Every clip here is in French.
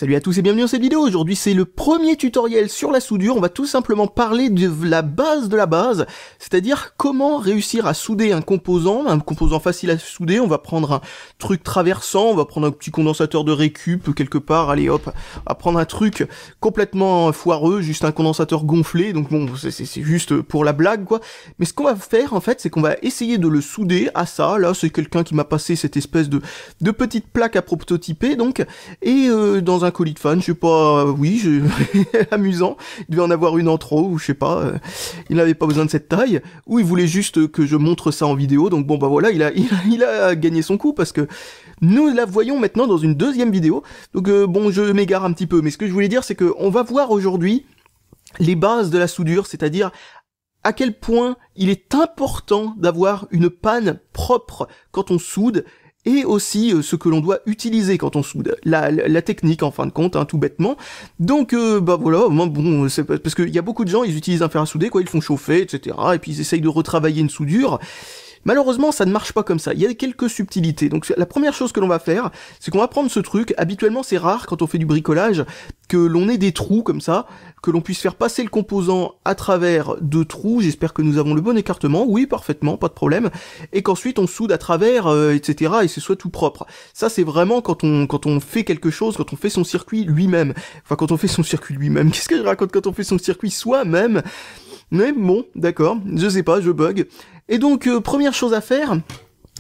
Salut à tous et bienvenue dans cette vidéo. Aujourd'hui c'est le premier tutoriel sur la soudure. On va tout simplement parler de la base, c'est-à-dire comment réussir à souder un composant facile à souder. On va prendre un truc traversant, on va prendre un petit condensateur de récup quelque part, allez hop, on va prendre un truc complètement foireux, juste un condensateur gonflé, donc bon, c'est juste pour la blague quoi. Mais ce qu'on va faire en fait, c'est qu'on va essayer de le souder à ça. Là c'est quelqu'un qui m'a passé cette espèce de petite plaque à prototyper donc, et dans un colis de fan, je sais pas, amusant, il devait en avoir une en trop, ou je sais pas, il n'avait pas besoin de cette taille, ou il voulait juste que je montre ça en vidéo, donc bon bah voilà, il a gagné son coup, parce que nous la voyons maintenant dans une deuxième vidéo, donc bon, je m'égare un petit peu, mais ce que je voulais dire, c'est que on va voir aujourd'hui les bases de la soudure, c'est-à-dire à quel point il est important d'avoir une panne propre quand on soude, et aussi ce que l'on doit utiliser quand on soude, la technique en fin de compte, hein, tout bêtement. Donc bah voilà, bon, c'est parce qu'il y a beaucoup de gens, ils utilisent un fer à souder, quoi, ils le font chauffer, etc. Et puis ils essayent de retravailler une soudure. Malheureusement, ça ne marche pas comme ça. Il y a quelques subtilités. Donc la première chose que l'on va faire, c'est qu'on va prendre ce truc. Habituellement, c'est rare quand on fait du bricolage que l'on ait des trous comme ça, que l'on puisse faire passer le composant à travers deux trous. J'espère que nous avons le bon écartement. Oui, parfaitement, pas de problème. Et qu'ensuite on soude à travers, etc. et ce soit tout propre. Ça, c'est vraiment quand on fait quelque chose, quand on fait son circuit lui-même. Enfin, quand on fait son circuit lui-même. Qu'est-ce que je raconte quand on fait son circuit soi-même? Mais bon, d'accord, je sais pas, je bug. Et donc, première chose à faire,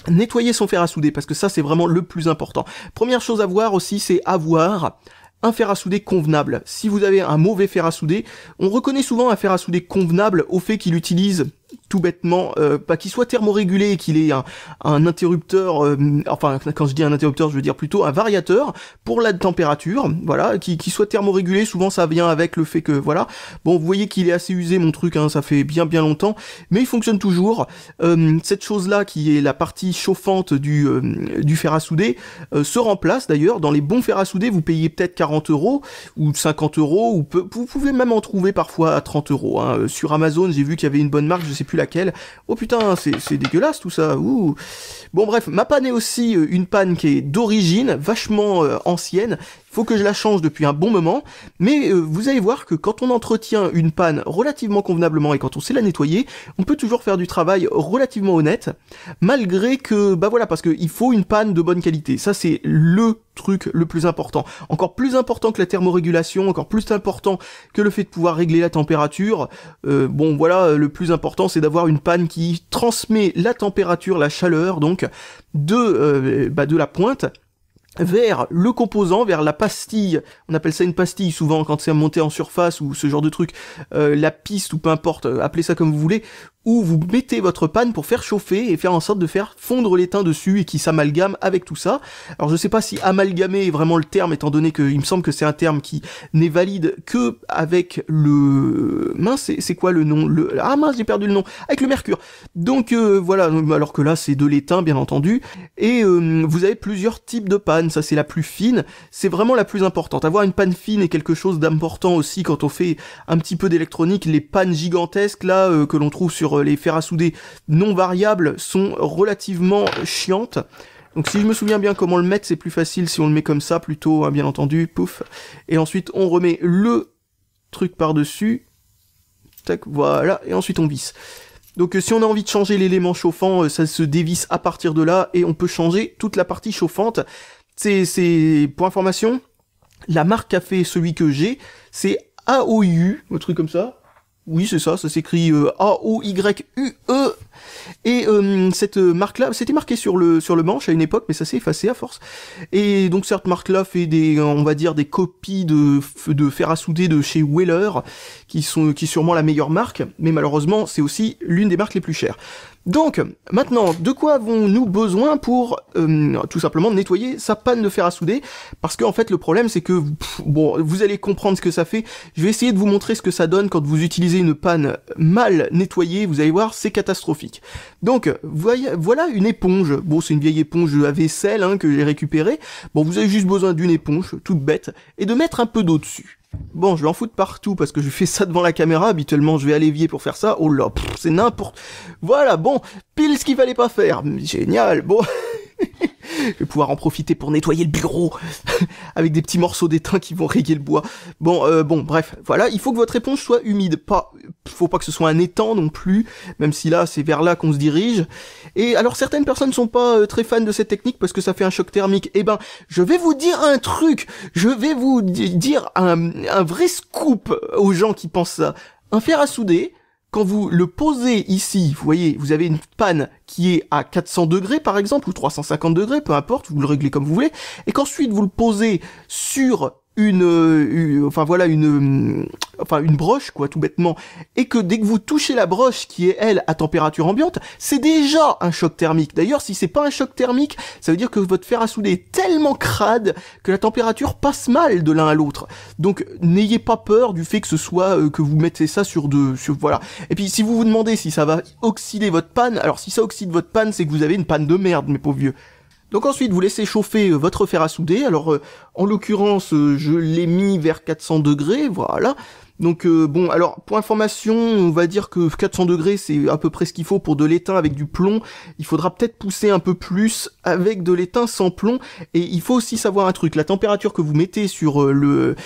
nettoyer son fer à souder, parce que ça, c'est vraiment le plus important. Première chose à voir aussi, c'est avoir un fer à souder convenable. Si vous avez un mauvais fer à souder, on reconnaît souvent un fer à souder convenable au fait qu'il utilise tout bêtement, pas qu'il soit thermorégulé et qu'il ait un interrupteur, enfin quand je dis un interrupteur je veux dire plutôt un variateur pour la température, voilà, qui soit thermorégulé. Souvent ça vient avec le fait que voilà, bon vous voyez qu'il est assez usé mon truc, hein, ça fait bien longtemps, mais il fonctionne toujours. Cette chose là qui est la partie chauffante du fer à souder se remplace d'ailleurs. Dans les bons fers à souder vous payez peut-être 40 € ou 50 €, ou vous pouvez même en trouver parfois à 30 €, hein. Sur Amazon j'ai vu qu'il y avait une bonne marque, je sais plus laquelle. Oh putain, c'est dégueulasse tout ça. Ouh. Bon bref, ma panne est aussi une panne qui est d'origine, vachement ancienne. Il faut que je la change depuis un bon moment, mais vous allez voir que quand on entretient une panne relativement convenablement et quand on sait la nettoyer, on peut toujours faire du travail relativement honnête, malgré que, bah voilà, parce qu'il faut une panne de bonne qualité. Ça c'est le truc le plus important. Encore plus important que la thermorégulation, encore plus important que le fait de pouvoir régler la température. Bon voilà, le plus important c'est d'avoir une panne qui transmet la température, la chaleur donc de la pointe vers le composant, vers la pastille, on appelle ça une pastille souvent quand c'est monté en surface ou ce genre de truc, la piste ou peu importe, appelez ça comme vous voulez, où vous mettez votre panne pour faire chauffer et faire en sorte de faire fondre l'étain dessus et qui s'amalgame avec tout ça. Alors je sais pas si amalgamer est vraiment le terme, étant donné que il me semble que c'est un terme qui n'est valide que avec le... mince, c'est quoi le nom? Ah mince, j'ai perdu le nom. Avec le mercure. Donc voilà, alors que là c'est de l'étain bien entendu. Et vous avez plusieurs types de pannes, ça c'est la plus fine, c'est vraiment la plus importante. Avoir une panne fine est quelque chose d'important aussi quand on fait un petit peu d'électronique. Les pannes gigantesques là que l'on trouve sur les fers à souder non variables sont relativement chiantes. Donc si je me souviens bien comment le mettre, c'est plus facile si on le met comme ça plutôt, hein, bien entendu, pouf. Et ensuite on remet le truc par-dessus, tac, voilà, et ensuite on visse. Donc si on a envie de changer l'élément chauffant, ça se dévisse à partir de là, et on peut changer toute la partie chauffante. C'est pour information, la marque a fait celui que j'ai, c'est AOU, un truc comme ça. Oui, c'est ça, ça s'écrit A-O-Y-U-E. Et cette marque-là, c'était marqué sur le manche à une époque, mais ça s'est effacé à force. Et donc cette marque-là fait des, on va dire, des copies de fer à souder de chez Weller, qui est sûrement la meilleure marque, mais malheureusement, c'est aussi l'une des marques les plus chères. Donc, maintenant, de quoi avons-nous besoin pour tout simplement nettoyer sa panne de fer à souder? Parce que en fait, le problème, c'est que, bon, vous allez comprendre ce que ça fait. Je vais essayer de vous montrer ce que ça donne quand vous utilisez une panne mal nettoyée. Vous allez voir, c'est catastrophique. Donc, voilà une éponge. Bon, c'est une vieille éponge à vaisselle hein, que j'ai récupérée. Bon, vous avez juste besoin d'une éponge, toute bête, et de mettre un peu d'eau dessus. Bon, je vais en foutre partout parce que je fais ça devant la caméra. Habituellement, je vais à l'évier pour faire ça. Oh là, c'est n'importe... Voilà, bon, pile ce qu'il fallait pas faire. Génial, bon... Je vais pouvoir en profiter pour nettoyer le bureau avec des petits morceaux d'étain qui vont rayer le bois. Bon, bref, voilà, il faut que votre éponge soit humide. Faut pas que ce soit un étang non plus, même si là, c'est vers là qu'on se dirige. Et alors, certaines personnes sont pas très fans de cette technique parce que ça fait un choc thermique. Eh ben, je vais vous dire un truc. Je vais vous dire un vrai scoop aux gens qui pensent ça. Un fer à souder, quand vous le posez ici, vous voyez, vous avez une panne qui est à 400 degrés par exemple, ou 350 degrés, peu importe, vous le réglez comme vous voulez, et qu'ensuite vous le posez sur une broche, quoi, tout bêtement, et que dès que vous touchez la broche qui est, elle, à température ambiante, c'est déjà un choc thermique. D'ailleurs, si c'est pas un choc thermique, ça veut dire que votre fer à souder est tellement crade que la température passe mal de l'un à l'autre. Donc, n'ayez pas peur du fait que ce soit, que vous mettez ça voilà. Et puis, si vous vous demandez si ça va oxyder votre panne, alors si ça oxyde votre panne, c'est que vous avez une panne de merde, mes pauvres vieux. Donc ensuite, vous laissez chauffer votre fer à souder. Alors, en l'occurrence, je l'ai mis vers 400 degrés, voilà. Donc, bon, alors, pour information, on va dire que 400 degrés, c'est à peu près ce qu'il faut pour de l'étain avec du plomb. Il faudra peut-être pousser un peu plus avec de l'étain sans plomb. Et il faut aussi savoir un truc, la température que vous mettez sur le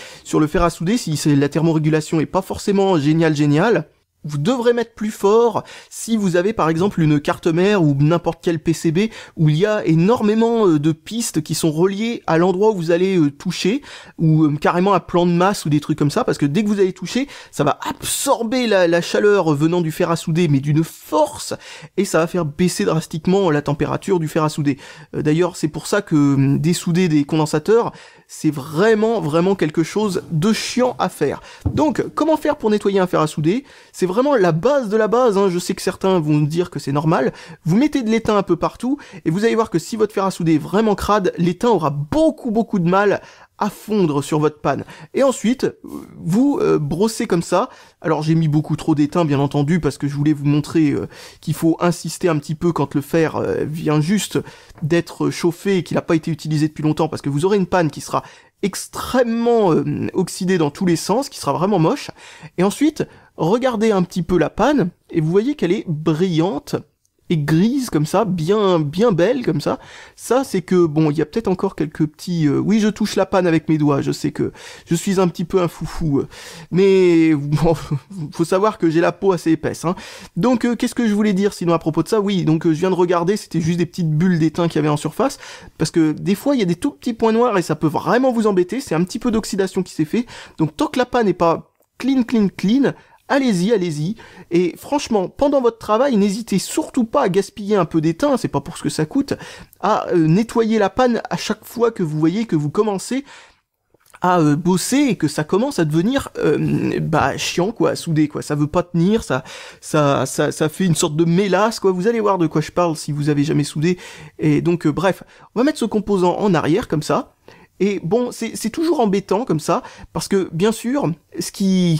fer à souder, si c'est la thermorégulation est pas forcément géniale, vous devrez mettre plus fort si vous avez par exemple une carte mère ou n'importe quel PCB où il y a énormément de pistes qui sont reliées à l'endroit où vous allez toucher, ou carrément un plan de masse ou des trucs comme ça, parce que dès que vous allez toucher, ça va absorber la chaleur venant du fer à souder, mais d'une force, et ça va faire baisser drastiquement la température du fer à souder. D'ailleurs, c'est pour ça que dessouder des condensateurs, c'est vraiment quelque chose de chiant à faire. Donc, comment faire pour nettoyer un fer à souder? C'est vraiment la base de la base, hein. Je sais que certains vont dire que c'est normal. Vous mettez de l'étain un peu partout, et vous allez voir que si votre fer à souder est vraiment crade, l'étain aura beaucoup de mal à fondre sur votre panne. Et ensuite, vous brossez comme ça. Alors j'ai mis beaucoup trop d'étain, bien entendu, parce que je voulais vous montrer qu'il faut insister un petit peu quand le fer vient juste d'être chauffé et qu'il n'a pas été utilisé depuis longtemps, parce que vous aurez une panne qui sera extrêmement oxydée dans tous les sens, qui sera vraiment moche. Et ensuite, regardez un petit peu la panne, et vous voyez qu'elle est brillante et grise comme ça, bien belle comme ça. Ça, c'est que, bon, il y a peut-être encore quelques petits... Oui, je touche la panne avec mes doigts, je sais que je suis un petit peu un foufou. Mais, bon, faut savoir que j'ai la peau assez épaisse, hein. Donc, qu'est-ce que je voulais dire sinon à propos de ça? Oui, donc je viens de regarder, c'était juste des petites bulles d'étain qu'il y avait en surface, parce que des fois, il y a des tout petits points noirs et ça peut vraiment vous embêter, c'est un petit peu d'oxydation qui s'est fait. Donc, tant que la panne n'est pas clean, allez-y, et franchement, pendant votre travail, n'hésitez surtout pas à gaspiller un peu d'étain, c'est pas pour ce que ça coûte, à nettoyer la panne à chaque fois que vous voyez que vous commencez à bosser et que ça commence à devenir chiant, quoi, à souder, quoi, ça veut pas tenir, ça fait une sorte de mélasse, quoi, vous allez voir de quoi je parle si vous avez jamais soudé. Et donc bref, on va mettre ce composant en arrière comme ça. Et bon, c'est toujours embêtant comme ça, parce que bien sûr,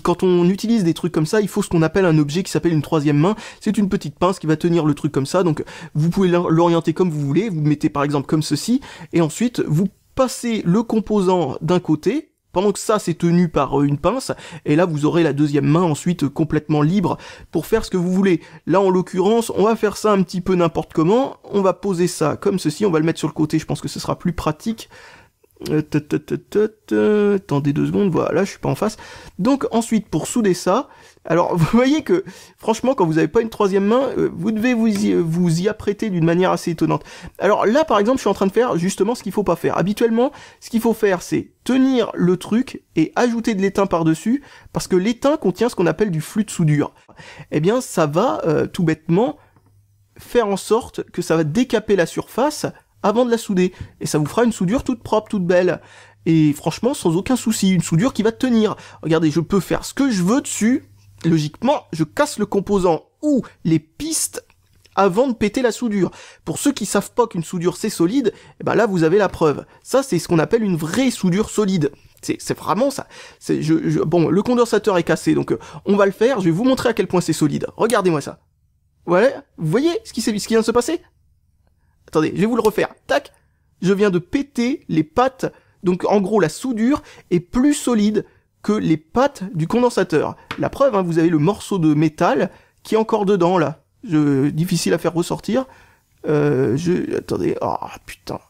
quand on utilise des trucs comme ça, il faut ce qu'on appelle un objet qui s'appelle une troisième main. C'est une petite pince qui va tenir le truc comme ça, donc vous pouvez l'orienter comme vous voulez, vous mettez par exemple comme ceci, et ensuite vous passez le composant d'un côté, pendant que ça c'est tenu par une pince, et là vous aurez la deuxième main ensuite complètement libre pour faire ce que vous voulez. Là en l'occurrence, on va faire ça un petit peu n'importe comment, on va poser ça comme ceci, on va le mettre sur le côté, je pense que ce sera plus pratique. Attendez 2 secondes, voilà, je suis pas en face. Donc ensuite, pour souder ça, alors vous voyez que franchement, quand vous n'avez pas une troisième main, vous devez vous y apprêter d'une manière assez étonnante. Alors là, par exemple, je suis en train de faire justement ce qu'il faut pas faire. Habituellement, ce qu'il faut faire, c'est tenir le truc et ajouter de l'étain par-dessus, parce que l'étain contient ce qu'on appelle du flux de soudure. Eh bien, ça va tout bêtement faire en sorte que ça va décaper la surface avant de la souder, et ça vous fera une soudure toute propre, toute belle, et franchement sans aucun souci, une soudure qui va tenir. Regardez, je peux faire ce que je veux dessus, logiquement je casse le composant ou les pistes avant de péter la soudure. Pour ceux qui savent pas qu'une soudure c'est solide, et ben là vous avez la preuve. Ça c'est ce qu'on appelle une vraie soudure solide. C'est vraiment ça. Bon, le condensateur est cassé, donc on va le faire, je vais vous montrer à quel point c'est solide. Regardez-moi ça. Voilà, vous voyez ce qui vient de se passer? Attendez, je vais vous le refaire. Tac, je viens de péter les pattes. Donc en gros, la soudure est plus solide que les pattes du condensateur. La preuve, hein, vous avez le morceau de métal qui est encore dedans, là. Difficile à faire ressortir. Attendez, oh putain.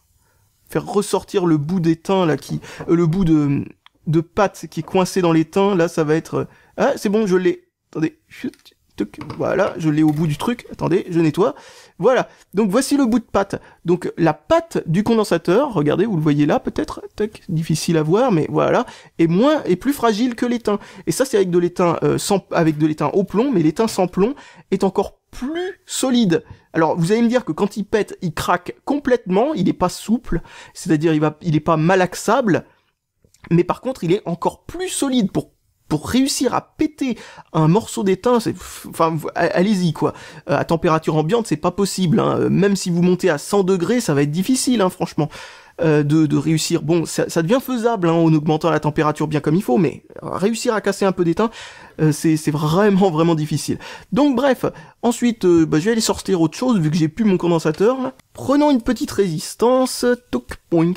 faire ressortir le bout d'étain là le bout de pâte qui est coincé dans l'étain. Là, ça va être ah, c'est bon, je l'ai. Attendez, chut. Voilà, je l'ai au bout du truc. Attendez, je nettoie. Voilà. Donc voici le bout de pâte. Donc la pâte du condensateur, regardez, vous le voyez là peut-être, difficile à voir, mais voilà, est plus fragile que l'étain. Et ça c'est avec de l'étain avec de l'étain au plomb, mais l'étain sans plomb est encore plus solide. Alors vous allez me dire que quand il pète, il craque complètement, il n'est pas souple, c'est-à-dire il est pas malaxable, mais par contre il est encore plus solide pour réussir à péter un morceau d'étain, enfin, allez-y, quoi. À température ambiante, c'est pas possible, hein. Même si vous montez à 100 degrés, ça va être difficile, hein, franchement, de réussir. Bon, ça devient faisable, hein, en augmentant la température bien comme il faut, mais réussir à casser un peu d'étain, c'est vraiment, vraiment difficile. Donc, bref, ensuite, je vais aller sortir autre chose, vu que j'ai plus mon condensateur, là. Prenons une petite résistance, toc, poing.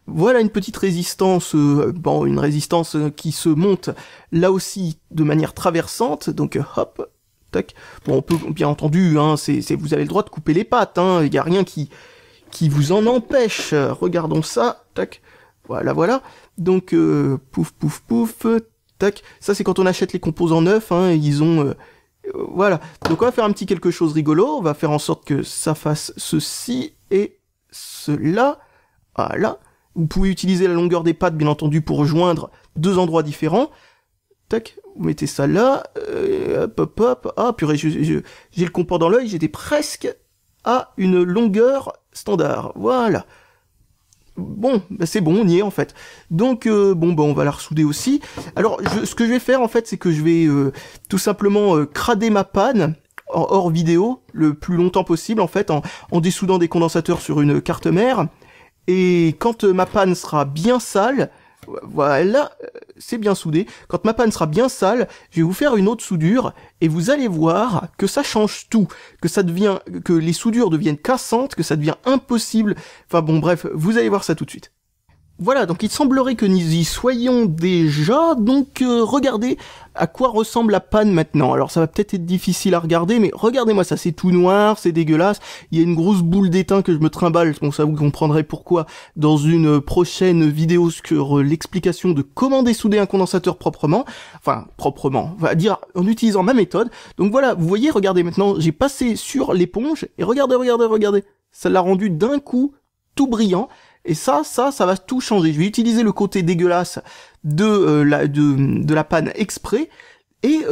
Voilà une petite résistance, une résistance qui se monte là aussi de manière traversante, donc hop, tac. Bon, on peut bien entendu, hein, vous avez le droit de couper les pattes, hein, il y a rien qui vous en empêche. Regardons ça, tac. Voilà. Donc pouf, tac. Ça c'est quand on achète les composants neufs, hein, ils ont voilà. Donc on va faire un petit quelque chose rigolo, on va faire en sorte que ça fasse ceci et cela. Voilà. Vous pouvez utiliser la longueur des pattes, bien entendu, pour rejoindre deux endroits différents. Tac, vous mettez ça là. Hop. Ah, purée, j'ai le comport dans l'œil, j'étais presque à une longueur standard. Voilà. Bon, c'est bon, on y est, en fait. Donc, on va la ressouder aussi. Alors, ce que je vais faire, en fait, c'est que je vais tout simplement crader ma panne hors vidéo le plus longtemps possible, en fait, en dessoudant des condensateurs sur une carte mère. Et quand ma panne sera bien sale, voilà, c'est bien soudé. Quand ma panne sera bien sale, je vais vous faire une autre soudure et vous allez voir que ça change tout, que les soudures deviennent cassantes, que ça devient impossible. Enfin bon, bref, vous allez voir ça tout de suite. Voilà, donc il semblerait que nous y soyons déjà, donc regardez à quoi ressemble la panne maintenant. Alors ça va peut-être être difficile à regarder, mais regardez-moi ça, c'est tout noir, c'est dégueulasse, il y a une grosse boule d'étain que je me trimballe, bon ça vous comprendrez pourquoi dans une prochaine vidéo sur l'explication de comment dessouder un condensateur proprement, on va dire en utilisant ma méthode. Donc voilà, vous voyez, regardez maintenant, j'ai passé sur l'éponge, et regardez, ça l'a rendu d'un coup tout brillant. Et ça va tout changer. Je vais utiliser le côté dégueulasse de la panne exprès. Et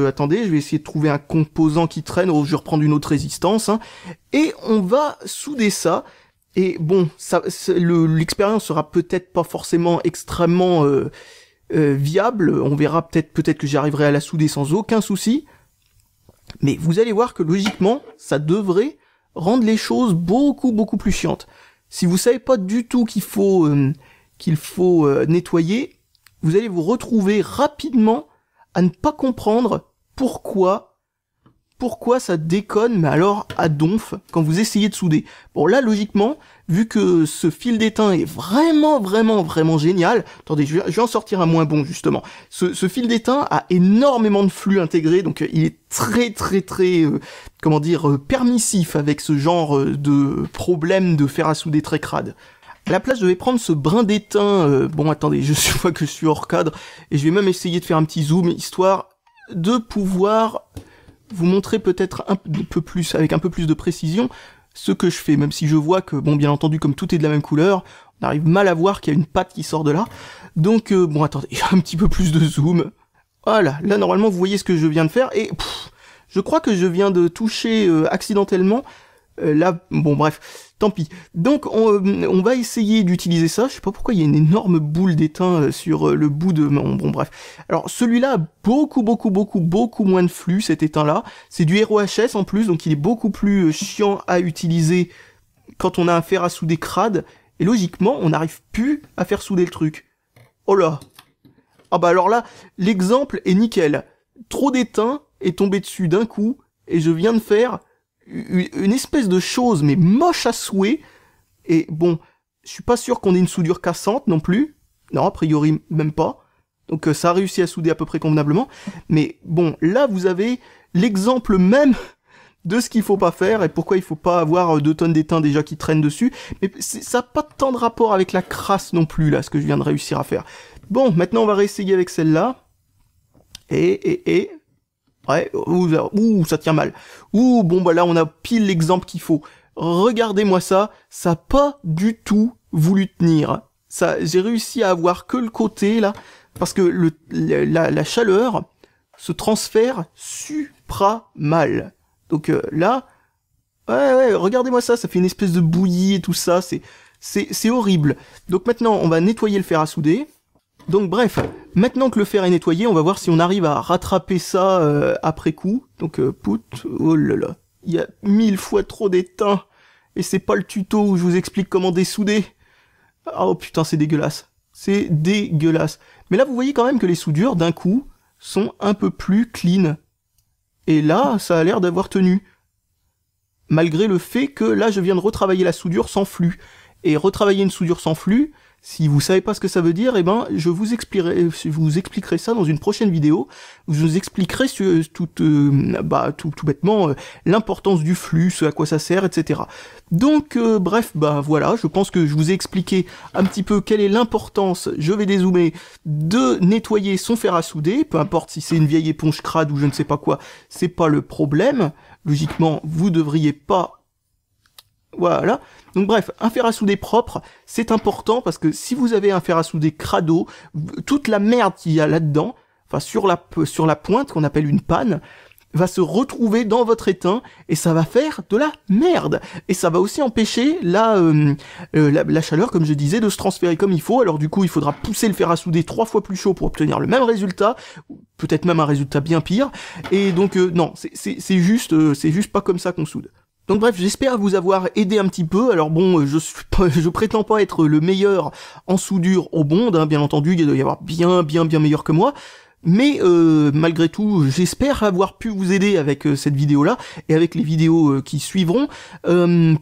attendez, je vais essayer de trouver un composant qui traîne. Oh, je vais reprendre une autre résistance. Hein. Et on va souder ça. Et bon, l'expérience sera peut-être pas forcément extrêmement viable. On verra peut-être que j'y arriverai à la souder sans aucun souci. Mais vous allez voir que logiquement, ça devrait rendre les choses beaucoup, beaucoup plus chiantes. Si vous savez pas du tout qu'il faut nettoyer, vous allez vous retrouver rapidement à ne pas comprendre pourquoi ça déconne, mais alors à donf, quand vous essayez de souder. Bon là, logiquement, vu que ce fil d'étain est vraiment, vraiment, vraiment génial, attendez, je vais en sortir un moins bon, justement. Ce fil d'étain a énormément de flux intégré, donc il est très, très, très, permissif avec ce genre de problème de fer à souder très crade. À la place, je vais prendre ce brin d'étain, attendez, je vois que je suis hors cadre, et je vais même essayer de faire un petit zoom, histoire de pouvoir vous montrer peut-être un peu plus, avec un peu plus de précision, ce que je fais, même si je vois que, bien entendu, comme tout est de la même couleur, on arrive mal à voir qu'il y a une patte qui sort de là. Donc, attendez, un petit peu plus de zoom. Voilà, là, normalement, vous voyez ce que je viens de faire, et je crois que je viens de toucher accidentellement. Là, bref, tant pis. Donc, on va essayer d'utiliser ça. Je sais pas pourquoi il y a une énorme boule d'étain sur le bout de... bref. Alors, celui-là a beaucoup moins de flux, cet étain-là. C'est du ROHS en plus, donc il est beaucoup plus chiant à utiliser quand on a un fer à souder crade. Et logiquement, on n'arrive plus à faire souder le truc. Oh là! Ah bah alors là, l'exemple est nickel. Trop d'étain est tombé dessus d'un coup, et je viens de faire une espèce de chose, mais moche à souhait. Et bon, je suis pas sûr qu'on ait une soudure cassante non plus. Non, a priori, même pas. Donc ça a réussi à souder à peu près convenablement. Mais bon, là, vous avez l'exemple même de ce qu'il faut pas faire et pourquoi il faut pas avoir 2 tonnes d'étain déjà qui traînent dessus. Mais ça n'a pas tant de rapport avec la crasse non plus, là, ce que je viens de réussir à faire. Bon, maintenant on va réessayer avec celle-là. Ouais, ouh, ça tient mal. Ouh, bon, bah là on a pile l'exemple qu'il faut. Regardez-moi ça, ça n'a pas du tout voulu tenir. Ça, j'ai réussi à avoir que le côté, là, parce que la chaleur se transfère supra-mal. Donc là, ouais, regardez-moi ça, ça fait une espèce de bouillie et tout ça, c'est horrible. Donc maintenant, on va nettoyer le fer à souder. Donc bref, maintenant que le fer est nettoyé, on va voir si on arrive à rattraper ça après coup. Donc oh là là, il y a 1000 fois trop d'étain. Et c'est pas le tuto où je vous explique comment dessouder. Oh putain, c'est dégueulasse. C'est dégueulasse. Mais là, vous voyez quand même que les soudures, d'un coup, sont un peu plus clean. Et là, ça a l'air d'avoir tenu. Malgré le fait que là, je viens de retravailler la soudure sans flux. Et retravailler une soudure sans flux, si vous savez pas ce que ça veut dire, eh ben, je vous expliquerai ça dans une prochaine vidéo. Je vous expliquerai tout bêtement l'importance du flux, ce à quoi ça sert, etc. Donc, bref, bah voilà, je pense que je vous ai expliqué un petit peu quelle est l'importance, je vais dézoomer, de nettoyer son fer à souder, peu importe si c'est une vieille éponge crade ou je ne sais pas quoi, c'est pas le problème. Logiquement, vous devriez pas... Voilà. Donc bref, un fer à souder propre, c'est important parce que si vous avez un fer à souder crado, toute la merde qu'il y a là-dedans, enfin sur la pointe qu'on appelle une panne, va se retrouver dans votre étain et ça va faire de la merde. Et ça va aussi empêcher la chaleur, comme je disais, de se transférer comme il faut. Alors du coup, il faudra pousser le fer à souder 3 fois plus chaud pour obtenir le même résultat, peut-être même un résultat bien pire. Et donc non, c'est juste pas comme ça qu'on soude. Donc bref, j'espère vous avoir aidé un petit peu. Alors bon, je prétends pas être le meilleur en soudure au monde, hein, bien entendu, il doit y avoir bien meilleur que moi. Mais malgré tout, j'espère avoir pu vous aider avec cette vidéo-là et avec les vidéos qui suivront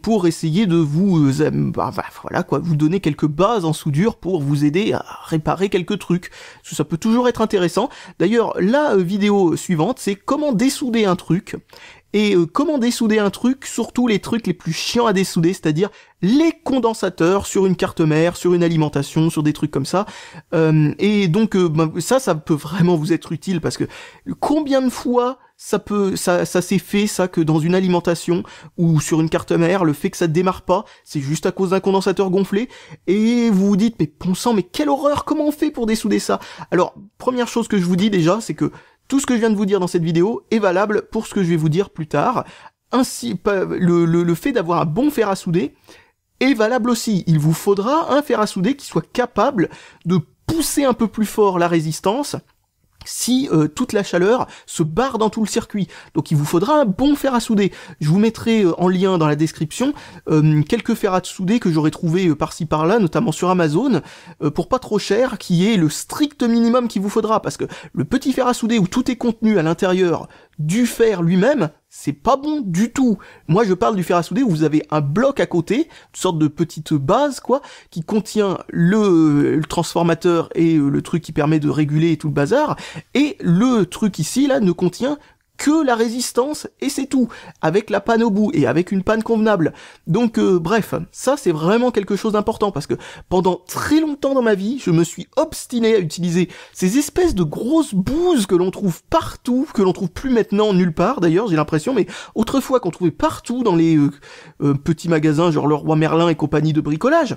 pour essayer de vous, voilà quoi, vous donner quelques bases en soudure pour vous aider à réparer quelques trucs. Parce que ça peut toujours être intéressant. D'ailleurs, la vidéo suivante, c'est comment dessouder un truc. Et comment dessouder un truc, surtout les trucs les plus chiants à dessouder, c'est-à-dire les condensateurs sur une carte mère, sur une alimentation, sur des trucs comme ça. Et donc ça peut vraiment vous être utile parce que combien de fois ça s'est fait ça que dans une alimentation ou sur une carte mère, le fait que ça démarre pas, c'est juste à cause d'un condensateur gonflé et vous vous dites mais bon sang, mais quelle horreur, comment on fait pour dessouder ça? Alors première chose que je vous dis déjà, c'est que tout ce que je viens de vous dire dans cette vidéo est valable pour ce que je vais vous dire plus tard. Ainsi, le fait d'avoir un bon fer à souder est valable aussi. Il vous faudra un fer à souder qui soit capable de pousser un peu plus fort la résistance si toute la chaleur se barre dans tout le circuit. Donc il vous faudra un bon fer à souder. Je vous mettrai en lien dans la description quelques fers à souder que j'aurais trouvé par-ci par-là, notamment sur Amazon, pour pas trop cher, qui est le strict minimum qu'il vous faudra, parce que le petit fer à souder où tout est contenu à l'intérieur du fer lui-même, c'est pas bon du tout. Moi je parle du fer à souder où vous avez un bloc à côté, une sorte de petite base quoi, qui contient le transformateur et le truc qui permet de réguler tout le bazar, et le truc ici là ne contient que la résistance et c'est tout, avec la panne au bout et avec une panne convenable. Donc bref, ça c'est vraiment quelque chose d'important parce que pendant très longtemps dans ma vie, je me suis obstiné à utiliser ces espèces de grosses bouses que l'on trouve partout, que l'on trouve plus maintenant nulle part d'ailleurs, j'ai l'impression, mais autrefois qu'on trouvait partout dans les petits magasins genre Leroy Merlin et compagnie de bricolage.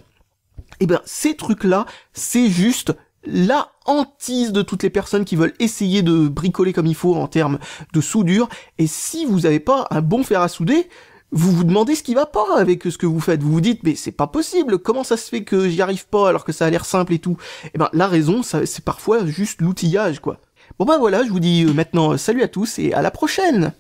Et ben ces trucs-là, c'est juste la hantise de toutes les personnes qui veulent essayer de bricoler comme il faut en termes de soudure, et si vous n'avez pas un bon fer à souder, vous vous demandez ce qui va pas avec ce que vous faites, vous vous dites mais c'est pas possible, comment ça se fait que j'y arrive pas alors que ça a l'air simple et tout. Et ben la raison, c'est parfois juste l'outillage quoi. Bon ben voilà, je vous dis maintenant salut à tous et à la prochaine.